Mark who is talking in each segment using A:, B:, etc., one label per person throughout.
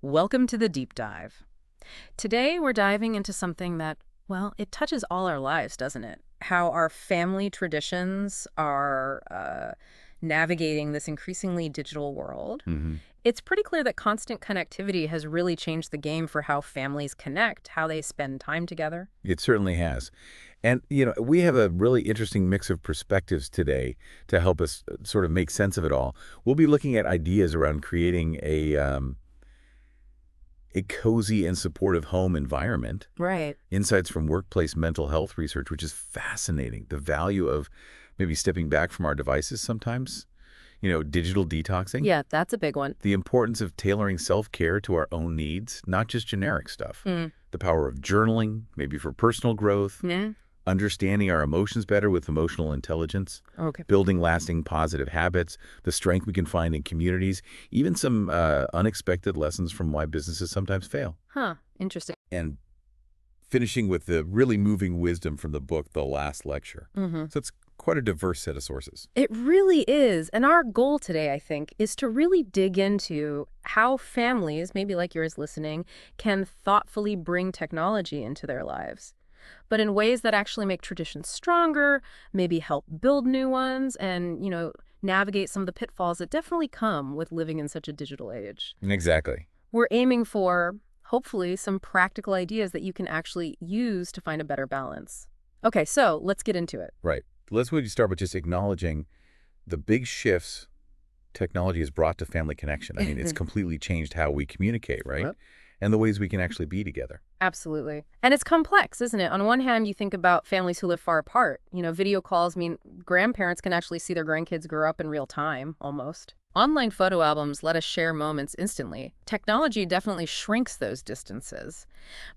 A: Welcome to the deep dive. Today we're diving into something that, well, it touches all our lives, doesn't it? How our family traditions are navigating this increasingly digital world.
B: Hmm.
A: It's pretty clear that constant connectivity has really changed the game for how families connect, how they spend time together.
B: It certainly has. And, we have a really interesting mix of perspectives today to help us sort of make sense of it all. We'll be looking at ideas around creating a cozy and supportive home environment,
A: Right.
B: insights from workplace mental health research, which is fascinating. The value of maybe stepping back from our devices sometimes, digital detoxing,
A: Yeah, that's a big one.
B: the importance of tailoring self-care to our own needs, not just generic stuff,
A: Mm.
B: the power of journaling, maybe for personal growth,
A: Yeah.
B: understanding our emotions better with emotional intelligence,
A: Okay.
B: building lasting positive habits, the strength we can find in communities, even some unexpected lessons from why businesses sometimes fail.
A: Huh. Interesting.
B: And finishing with the really moving wisdom from the book, The Last Lecture.
A: Mm-hmm.
B: So it's quite a diverse set of sources.
A: It really is. And our goal today, I think, is to really dig into how families, maybe like yours listening, can thoughtfully bring technology into their lives, but in ways that actually make traditions stronger, maybe help build new ones, and, navigate some of the pitfalls that definitely come with living in such a digital age.
B: Exactly.
A: We're aiming for, hopefully, some practical ideas that you can actually use to find a better balance. Okay, so let's get into it.
B: Right. Let's maybe start with just acknowledging the big shifts technology has brought to family connection. I mean, it's completely changed how we communicate, right?
A: Yep.
B: And the ways we can actually be together.
A: Absolutely. And it's complex, isn't it? On one hand, you think about families who live far apart. Video calls mean grandparents can actually see their grandkids grow up in real time, almost. Online photo albums let us share moments instantly. Technology definitely shrinks those distances.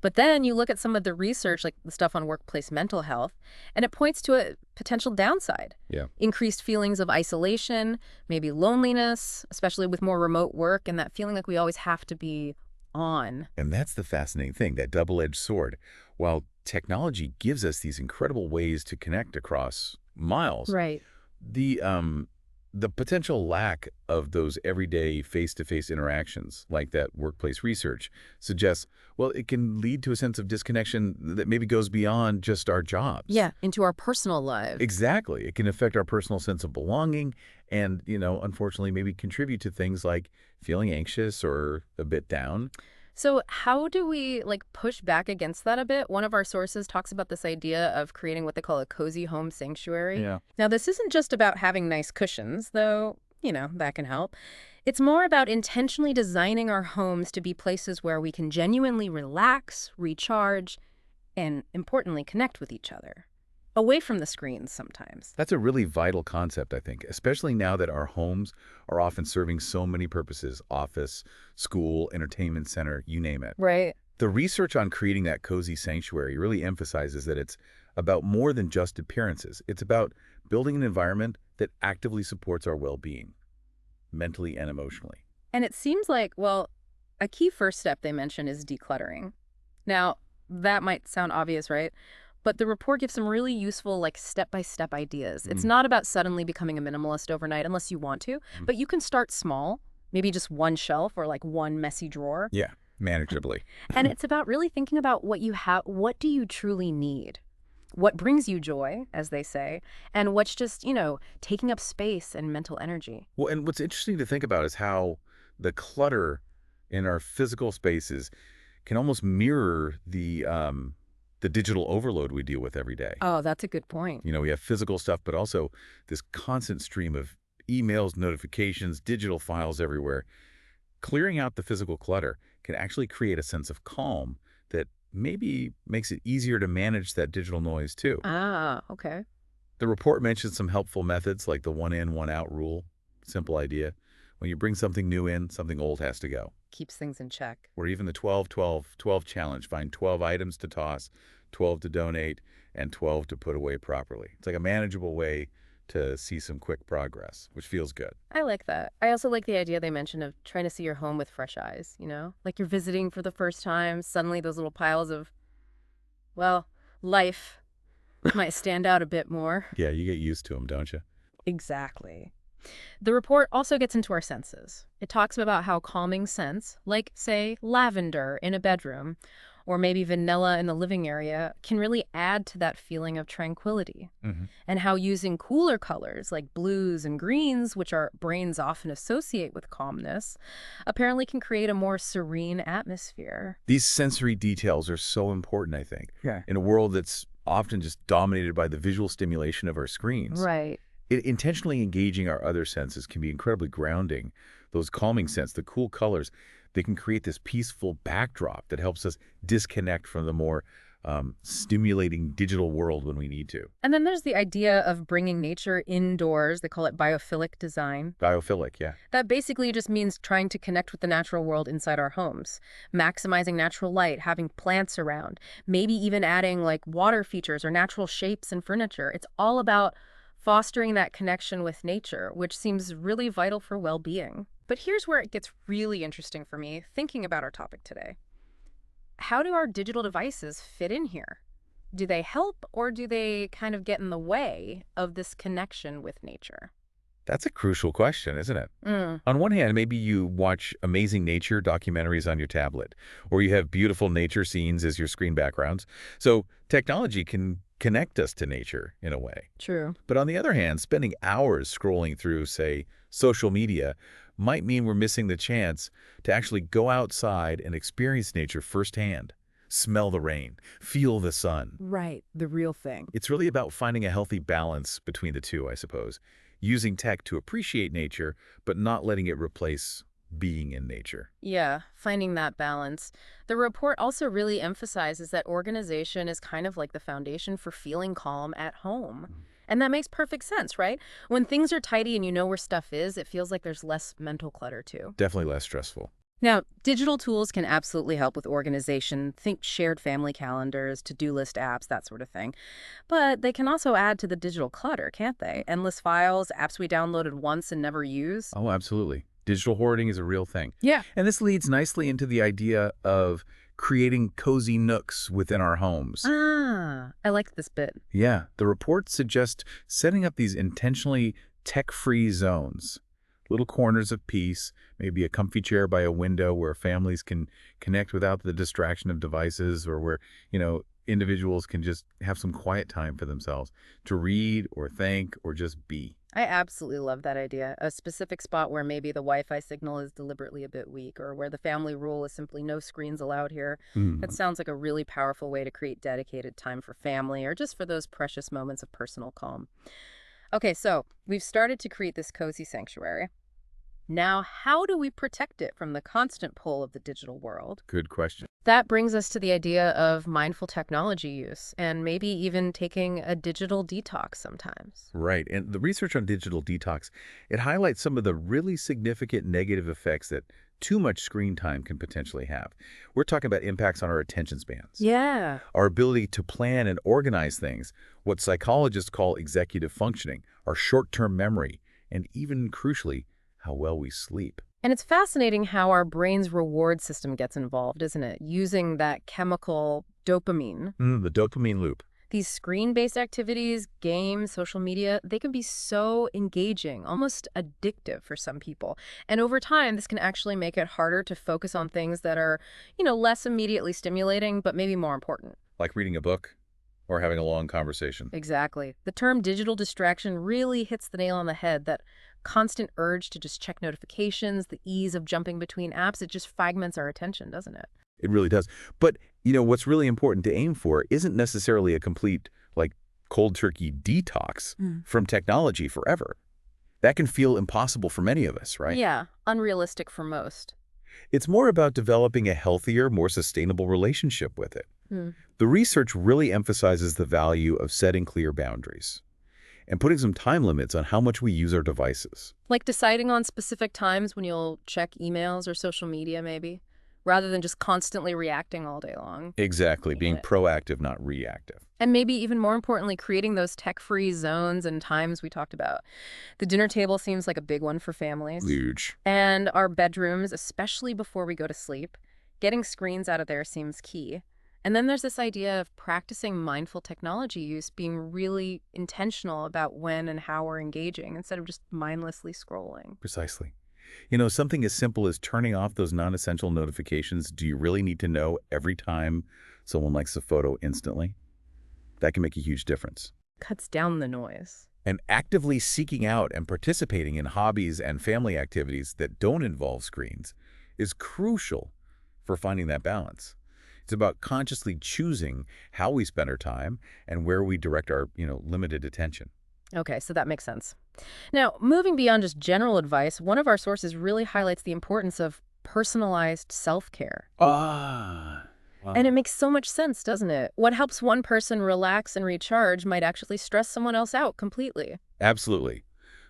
A: But then you look at some of the research, like the stuff on workplace mental health, and it points to a potential downside.
B: Yeah.
A: Increased feelings of isolation, maybe loneliness, especially with more remote work, and that feeling like we always have to be on.
B: And that's the fascinating thing, that double-edged sword. While technology gives us these incredible ways to connect across miles,
A: Right.
B: the potential lack of those everyday face-to-face interactions, like that workplace research, suggests, well, it can lead to a sense of disconnection that maybe goes beyond just our jobs.
A: Yeah, into our personal lives.
B: Exactly. It can affect our personal sense of belonging and, unfortunately, maybe contribute to things like feeling anxious or a bit down.
A: So how do we push back against that a bit? One of our sources talks about this idea of creating what they call a cozy home sanctuary.
B: Yeah.
A: Now, this isn't just about having nice cushions, though, that can help. It's more about intentionally designing our homes to be places where we can genuinely relax, recharge, and importantly, connect with each other. Away from the screens sometimes.
B: That's a really vital concept, I think, especially now that our homes are often serving so many purposes: office, school, entertainment center, you name it.
A: Right.
B: The research on creating that cozy sanctuary really emphasizes that it's about more than just appearances. It's about building an environment that actively supports our well-being, mentally and emotionally.
A: And it seems like, well, a key first step they mention is decluttering. Now, that might sound obvious, right? But the report gives some really useful, step-by-step ideas. It's
B: Mm.
A: not about suddenly becoming a minimalist overnight unless you want to,
B: Mm.
A: but you can start small, maybe just one shelf or one messy drawer.
B: Yeah, manageably.
A: And it's about really thinking about what you have, what do you truly need? What brings you joy, as they say, and what's just, taking up space and mental energy.
B: Well, and what's interesting to think about is how the clutter in our physical spaces can almost mirror the digital overload we deal with every day.
A: Oh, that's a good point.
B: We have physical stuff, but also this constant stream of emails, notifications, digital files everywhere. Clearing out the physical clutter can actually create a sense of calm that maybe makes it easier to manage that digital noise too.
A: Ah, okay.
B: The report mentions some helpful methods like the one in, one out rule. Simple idea. When you bring something new in, something old has to go.
A: Keeps things in check.
B: Or even the 12-12-12 challenge. Find 12 items to toss, 12 to donate, and 12 to put away properly. It's like a manageable way to see some quick progress, which feels good.
A: I like that. I also like the idea they mentioned of trying to see your home with fresh eyes, Like you're visiting for the first time, suddenly those little piles of, well, life might stand out a bit more.
B: Yeah, you get used to them, don't you?
A: Exactly. The report also gets into our senses. It talks about how calming scents, like, say, lavender in a bedroom, or maybe vanilla in the living area, can really add to that feeling of tranquility.
B: Hmm.
A: And how using cooler colors like blues and greens, which our brains often associate with calmness, apparently can create a more serene atmosphere.
B: These sensory details are so important, I think,
A: Yeah.
B: in a world that's often just dominated by the visual stimulation of our screens.
A: Right.
B: Intentionally engaging our other senses can be incredibly grounding. Those calming scents, the cool colors, they can create this peaceful backdrop that helps us disconnect from the more stimulating digital world when we need to.
A: And then there's the idea of bringing nature indoors. They call it biophilic design.
B: Biophilic, yeah.
A: That basically just means trying to connect with the natural world inside our homes, maximizing natural light, having plants around, maybe even adding like water features or natural shapes in furniture. It's all about fostering that connection with nature, which seems really vital for well-being. But here's where it gets really interesting for me, thinking about our topic today. How do our digital devices fit in here? Do they help or do they kind of get in the way of this connection with nature?
B: That's a crucial question, isn't it?
A: Mm,
B: On one hand, maybe you watch amazing nature documentaries on your tablet, or you have beautiful nature scenes as your screen backgrounds. So technology can connect us to nature in a way.
A: true.
B: But on the other hand, spending hours scrolling through, say, social media might mean we're missing the chance to actually go outside and experience nature firsthand. Smell the rain, feel the sun.
A: Right, the real thing.
B: It's really about finding a healthy balance between the two, I suppose. Using tech to appreciate nature, but not letting it replace being in nature.
A: Yeah, finding that balance. The report also really emphasizes that organization is kind of like the foundation for feeling calm at home. And that makes perfect sense, right? When things are tidy and you know where stuff is, it feels like there's less mental clutter too.
B: Definitely less stressful.
A: Now, digital tools can absolutely help with organization. Think shared family calendars, to-do list apps, that sort of thing. But they can also add to the digital clutter, can't they? Endless files, apps we downloaded once and never use.
B: Oh, absolutely. Digital hoarding is a real thing.
A: Yeah.
B: And this leads nicely into the idea of creating cozy nooks within our homes.
A: Ah, I like this bit.
B: Yeah, the report suggests setting up these intentionally tech-free zones, little corners of peace, maybe a comfy chair by a window where families can connect without the distraction of devices, or where, individuals can just have some quiet time for themselves to read or think or just be.
A: I absolutely love that idea. A specific spot where maybe the Wi-Fi signal is deliberately a bit weak or where the family rule is simply no screens allowed here. That
B: Mm.
A: sounds like a really powerful way to create dedicated time for family or just for those precious moments of personal calm. Okay, so we've started to create this cozy sanctuary. Now, how do we protect it from the constant pull of the digital world?
B: Good question.
A: That brings us to the idea of mindful technology use and maybe even taking a digital detox sometimes.
B: Right. And the research on digital detox, it highlights some of the really significant negative effects that too much screen time can potentially have. We're talking about impacts on our attention spans,
A: Yeah.
B: our ability to plan and organize things, what psychologists call executive functioning, our short-term memory, and even crucially, how well we sleep.
A: And it's fascinating how our brain's reward system gets involved, isn't it? Using that chemical dopamine.
B: The dopamine loop.
A: These screen-based activities, games, social media, they can be so engaging, almost addictive for some people. And over time, this can actually make it harder to focus on things that are, less immediately stimulating, but maybe more important.
B: Like reading a book or having a long conversation.
A: Exactly. The term digital distraction really hits the nail on the head. That constant urge to just check notifications, the ease of jumping between apps, it just fragments our attention, doesn't it?
B: It really does. But, what's really important to aim for isn't necessarily a complete, like, cold turkey detox from technology forever. That can feel impossible for many of us, right?
A: Yeah, unrealistic for most.
B: It's more about developing a healthier, more sustainable relationship with it.
A: Hmm.
B: The research really emphasizes the value of setting clear boundaries and putting some time limits on how much we use our devices.
A: Like deciding on specific times when you'll check emails or social media, maybe, rather than just constantly reacting all day long.
B: Exactly, being
A: Yeah.
B: proactive, not reactive.
A: And maybe even more importantly, creating those tech-free zones and times we talked about. The dinner table seems like a big one for families.
B: Huge.
A: And our bedrooms, especially before we go to sleep. Getting screens out of there seems key. And then there's this idea of practicing mindful technology use, being really intentional about when and how we're engaging instead of just mindlessly scrolling.
B: Precisely. Something as simple as turning off those non-essential notifications, do you really need to know every time someone likes a photo instantly? That can make a huge difference.
A: Cuts down the noise.
B: And actively seeking out and participating in hobbies and family activities that don't involve screens is crucial for finding that balance. It's about consciously choosing how we spend our time and where we direct our, limited attention.
A: Okay, so that makes sense. Now, moving beyond just general advice, one of our sources really highlights the importance of personalized self-care.
B: Ah,
A: And it
B: wow.
A: makes so much sense, doesn't it? What helps one person relax and recharge might actually stress someone else out completely.
B: Absolutely.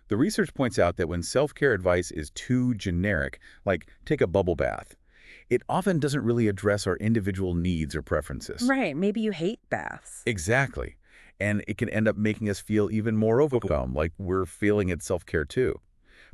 B: The research points out that when self-care advice is too generic, like take a bubble bath, it often doesn't really address our individual needs or preferences.
A: Right, maybe you hate baths.
B: Exactly. And it can end up making us feel even more overwhelmed, like we're feeling it's self-care too.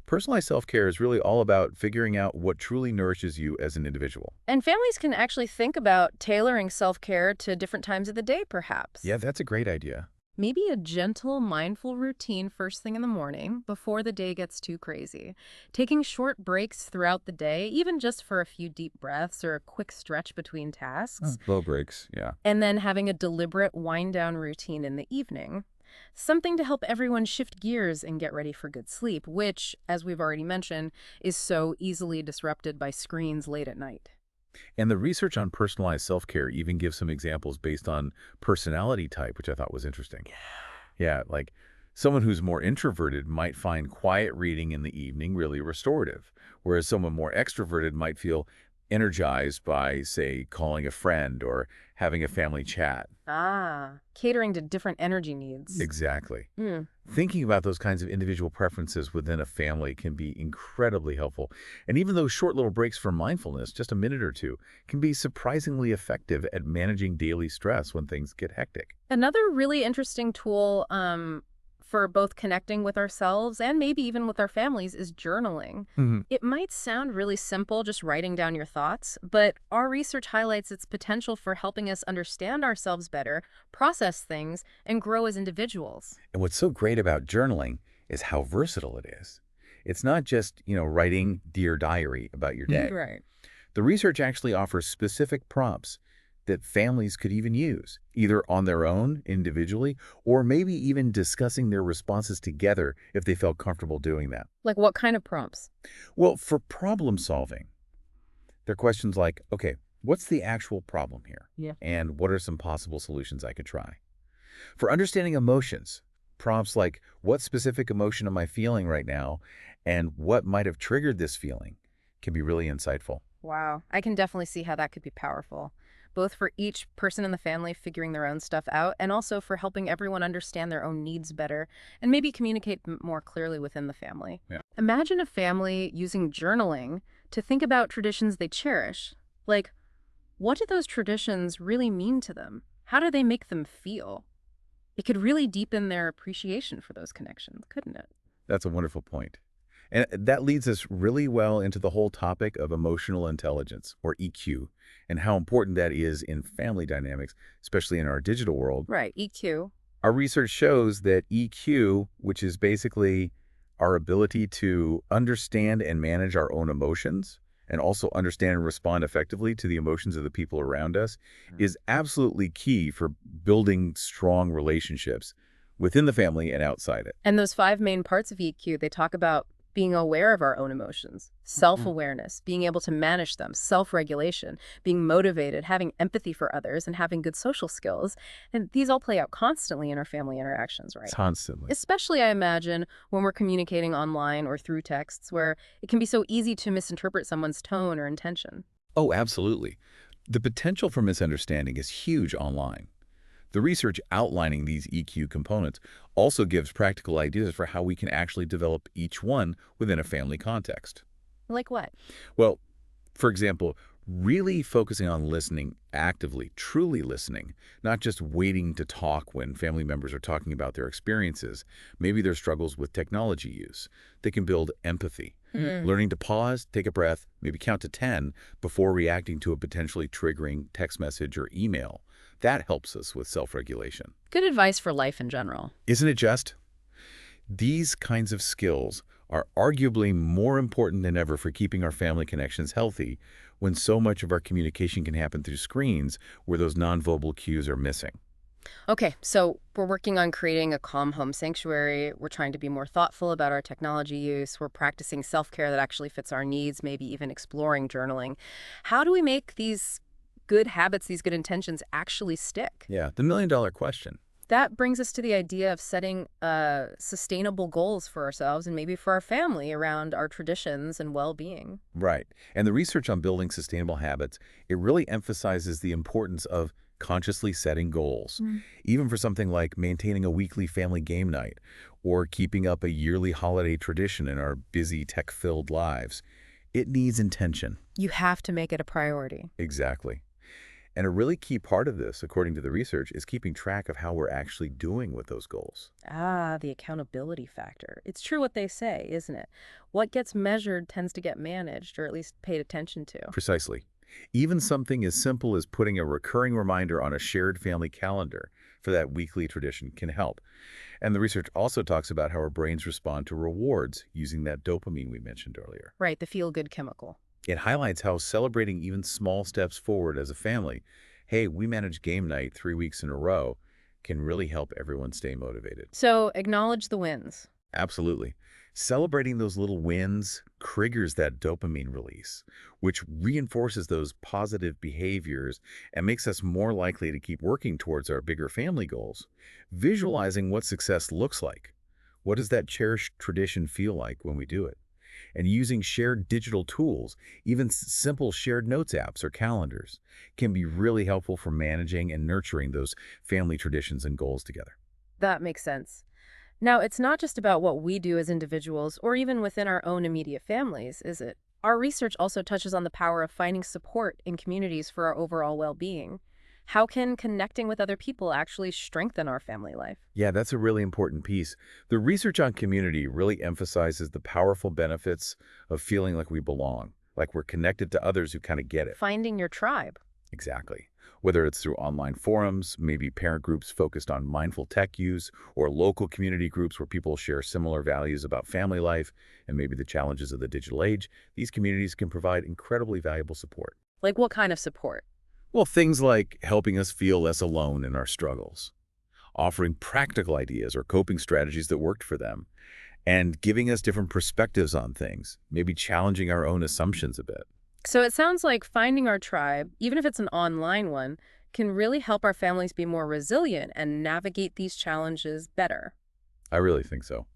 B: Personalized self-care is really all about figuring out what truly nourishes you as an individual.
A: And families can actually think about tailoring self-care to different times of the day, perhaps.
B: Yeah, that's a great idea.
A: Maybe a gentle, mindful routine first thing in the morning before the day gets too crazy. Taking short breaks throughout the day, even just for a few deep breaths or a quick stretch between tasks.
B: Low breaks, yeah.
A: And then having a deliberate wind-down routine in the evening. Something to help everyone shift gears and get ready for good sleep, which, as we've already mentioned, is so easily disrupted by screens late at night.
B: And the research on personalized self-care even gives some examples based on personality type, which I thought was interesting. Yeah, like someone who's more introverted might find quiet reading in the evening really restorative, whereas someone more extroverted might feel energized by, say, calling a friend or having a family chat.
A: Ah, catering to different energy needs.
B: Exactly.
A: Hmm.
B: Thinking about those kinds of individual preferences within a family can be incredibly helpful. And even those short little breaks for mindfulness, just a minute or two, can be surprisingly effective at managing daily stress when things get hectic.
A: Another really interesting tool for both connecting with ourselves and maybe even with our families is journaling.
B: Mhm.
A: It might sound really simple, just writing down your thoughts, but our research highlights its potential for helping us understand ourselves better, process things, and grow as individuals.
B: And what's so great about journaling is how versatile it is. It's not just, writing Dear Diary about your day.
A: Right.
B: The research actually offers specific prompts that families could even use, either on their own, individually, or maybe even discussing their responses together if they felt comfortable doing that.
A: Like what kind of prompts?
B: Well, for problem solving, there are questions like, okay, what's the actual problem here?
A: Yeah.
B: And what are some possible solutions I could try? For understanding emotions, prompts like, what specific emotion am I feeling right now? And what might have triggered this feeling can be really insightful.
A: Wow. I can definitely see how that could be powerful, both for each person in the family figuring their own stuff out and also for helping everyone understand their own needs better and maybe communicate more clearly within the family.
B: Yeah.
A: Imagine a family using journaling to think about traditions they cherish. Like, what do those traditions really mean to them? How do they make them feel? It could really deepen their appreciation for those connections, couldn't it?
B: That's a wonderful point. And that leads us really well into the whole topic of emotional intelligence, or EQ, and how important that is in family dynamics, especially in our digital world.
A: Right, EQ.
B: Our research shows that EQ, which is basically our ability to understand and manage our own emotions, and also understand and respond effectively to the emotions of the people around us, is absolutely key for building strong relationships within the family and outside it.
A: And those five main parts of EQ, they talk about being aware of our own emotions, self-awareness, being able to manage them, self-regulation, being motivated, having empathy for others, and having good social skills. And these all play out constantly in our family interactions, right?
B: Constantly.
A: Especially, I imagine, when we're communicating online or through texts, where it can be so easy to misinterpret someone's tone or intention.
B: Oh, absolutely. The potential for misunderstanding is huge online. The research outlining these EQ components also gives practical ideas for how we can actually develop each one within a family context.
A: Like what?
B: Well, for example, really focusing on listening actively, truly listening, not just waiting to talk when family members are talking about their experiences, maybe their struggles with technology use. They can build empathy,
A: Hmm.
B: Learning to pause, take a breath, maybe count to 10 before reacting to a potentially triggering text message or email. That helps us with self-regulation.
A: Good advice for life in general.
B: Isn't it just? These kinds of skills are arguably more important than ever for keeping our family connections healthy when so much of our communication can happen through screens where those nonverbal cues are missing.
A: Okay, so we're working on creating a calm home sanctuary. We're trying to be more thoughtful about our technology use. We're practicing self-care that actually fits our needs, maybe even exploring journaling. How do we make these good habits, these good intentions actually stick?
B: Yeah, the million-dollar question.
A: That brings us to the idea of setting sustainable goals for ourselves and maybe for our family around our traditions and well-being.
B: Right. And the research on building sustainable habits, it really emphasizes the importance of consciously setting goals.
A: Mm.
B: Even for something like maintaining a weekly family game night or keeping up a yearly holiday tradition in our busy tech-filled lives, it needs intention.
A: You have to make it a priority.
B: Exactly. And a really key part of this, according to the research, is keeping track of how we're actually doing with those goals.
A: Ah, the accountability factor. It's true what they say, isn't it? What gets measured tends to get managed, or at least paid attention to.
B: Precisely. Even something as simple as putting a recurring reminder on a shared family calendar for that weekly tradition can help. And the research also talks about how our brains respond to rewards using that dopamine we mentioned earlier.
A: Right, the feel-good chemical.
B: It highlights how celebrating even small steps forward as a family, hey, we managed game night 3 weeks in a row, can really help everyone stay motivated.
A: So acknowledge the wins.
B: Absolutely. Celebrating those little wins triggers that dopamine release, which reinforces those positive behaviors and makes us more likely to keep working towards our bigger family goals. Visualizing what success looks like. What does that cherished tradition feel like when we do it? And using shared digital tools, even simple shared notes apps or calendars, can be really helpful for managing and nurturing those family traditions and goals together.
A: That makes sense. Now, it's not just about what we do as individuals or even within our own immediate families, is it? Our research also touches on the power of finding support in communities for our overall well-being. How can connecting with other people actually strengthen our family life?
B: Yeah, that's a really important piece. The research on community really emphasizes the powerful benefits of feeling like we belong, like we're connected to others who kind of get it.
A: Finding your tribe.
B: Exactly. Whether it's through online forums, maybe parent groups focused on mindful tech use, or local community groups where people share similar values about family life and maybe the challenges of the digital age, these communities can provide incredibly valuable support.
A: Like what kind of support?
B: Well, things like helping us feel less alone in our struggles, offering practical ideas or coping strategies that worked for them, and giving us different perspectives on things, maybe challenging our own assumptions a bit.
A: So it sounds like finding our tribe, even if it's an online one, can really help our families be more resilient and navigate these challenges better.
B: I really think so.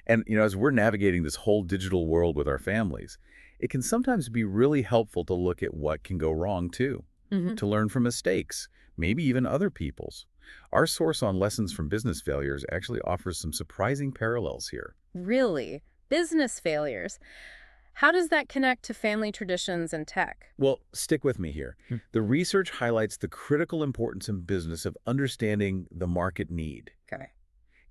B: And, as we're navigating this whole digital world with our families, it can sometimes be really helpful to look at what can go wrong, too,
A: Hmm.
B: to learn from mistakes, maybe even other people's. Our source on lessons from business failures actually offers some surprising parallels here.
A: Really? Business failures. How does that connect to family traditions and tech?
B: Well, stick with me here. The research highlights the critical importance in business of understanding the market need.
A: Okay.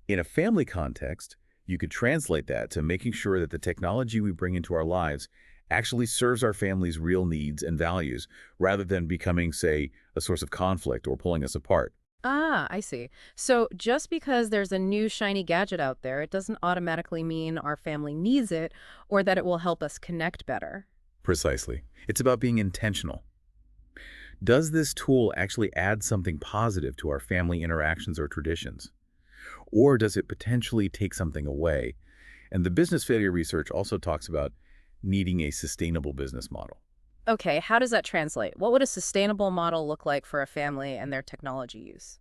B: In a family context, you could translate that to making sure that the technology we bring into our lives actually serves our family's real needs and values, rather than becoming, say, a source of conflict or pulling us apart.
A: Ah, I see. So just because there's a new shiny gadget out there, it doesn't automatically mean our family needs it or that it will help us connect better.
B: Precisely. It's about being intentional. Does this tool actually add something positive to our family interactions or traditions? Or does it potentially take something away? And the business failure research also talks about needing a sustainable business model.
A: Okay, how does that translate? What would a sustainable model look like for a family and their technology use?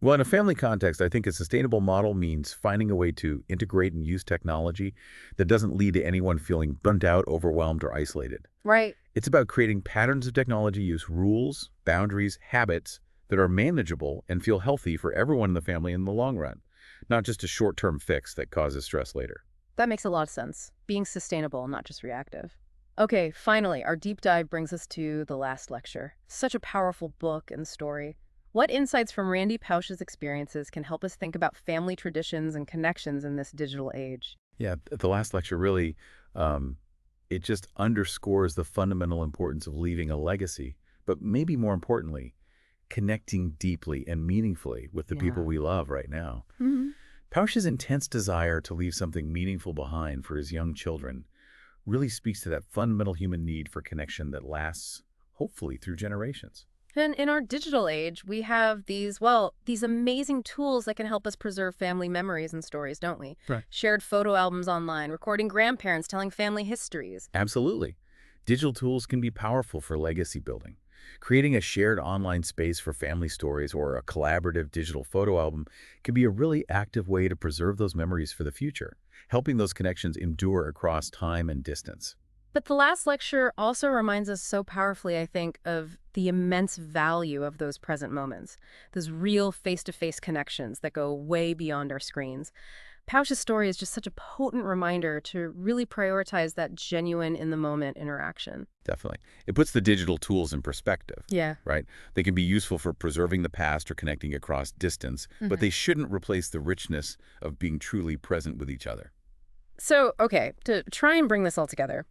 B: Well, in a family context, I think a sustainable model means finding a way to integrate and use technology that doesn't lead to anyone feeling burnt out, overwhelmed, or isolated.
A: Right.
B: It's about creating patterns of technology use, rules, boundaries, habits that are manageable and feel healthy for everyone in the family in the long run, not just a short-term fix that causes stress later.
A: That makes a lot of sense. Being sustainable, not just reactive. Okay, finally, our deep dive brings us to the last lecture. Such a powerful book and story. What insights from Randy Pausch's experiences can help us think about family traditions and connections in this digital age?
B: Yeah, the last lecture really um, It just underscores the fundamental importance of leaving a legacy, but maybe more importantly, connecting deeply and meaningfully with the people
A: Yeah.
B: we love right now.
A: Mhm.
B: Pausch's intense desire to leave something meaningful behind for his young children really speaks to that fundamental human need for connection that lasts, hopefully, through generations.
A: And in our digital age, we have these amazing tools that can help us preserve family memories and stories, don't we?
B: Right.
A: Shared photo albums online, recording grandparents telling family histories.
B: Absolutely. Digital tools can be powerful for legacy building. Creating a shared online space for family stories or a collaborative digital photo album can be a really active way to preserve those memories for the future, helping those connections endure across time and distance.
A: But the last lecture also reminds us so powerfully, I think, of the immense value of those present moments, those real face-to-face connections that go way beyond our screens. Pausch's story is just such a potent reminder to really prioritize that genuine in-the-moment interaction.
B: Definitely. It puts the digital tools in perspective,
A: Yeah.
B: right? They can be useful for preserving the past or connecting across distance, but
A: Mhm.
B: they shouldn't replace the richness of being truly present with each other.
A: So, okay, to try and bring this all together,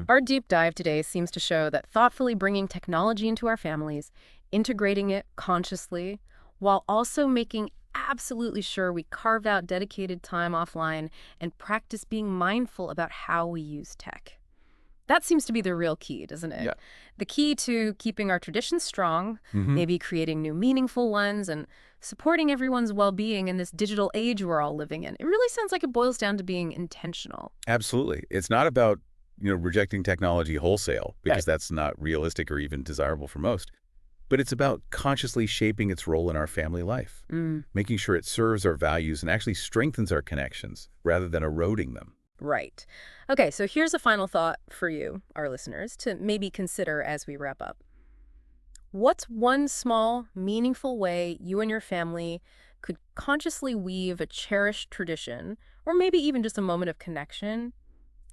A: our deep dive today seems to show that thoughtfully bringing technology into our families, integrating it consciously, while also making absolutely sure we carve out dedicated time offline and practice being mindful about how we use tech. That seems to be the real key, doesn't it?
B: Yeah.
A: The key to keeping our traditions strong,
B: hmm
A: maybe creating new meaningful ones, and supporting everyone's well-being in this digital age we're all living in. It really sounds like it boils down to being intentional.
B: Absolutely. It's not about, rejecting technology wholesale
A: Right.
B: because that's not realistic or even desirable for most. But it's about consciously shaping its role in our family life,
A: Mm.
B: making sure it serves our values and actually strengthens our connections rather than eroding them.
A: Right. Okay, so here's a final thought for you, our listeners, to maybe consider as we wrap up. What's one small, meaningful way you and your family could consciously weave a cherished tradition, or maybe even just a moment of connection,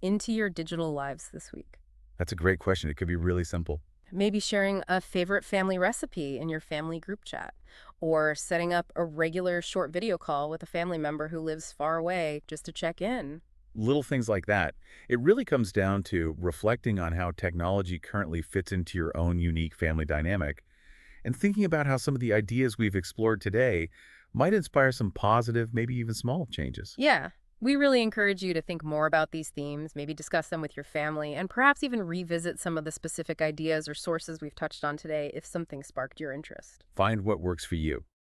A: into your digital lives this week?
B: That's a great question. It could be really simple.
A: Maybe sharing a favorite family recipe in your family group chat, or setting up a regular short video call with a family member who lives far away just to check in.
B: Little things like that. It really comes down to reflecting on how technology currently fits into your own unique family dynamic and thinking about how some of the ideas we've explored today might inspire some positive, maybe even small changes.
A: Yeah, we really encourage you to think more about these themes, maybe discuss them with your family, and perhaps even revisit some of the specific ideas or sources we've touched on today if something sparked your interest.
B: Find what works for you.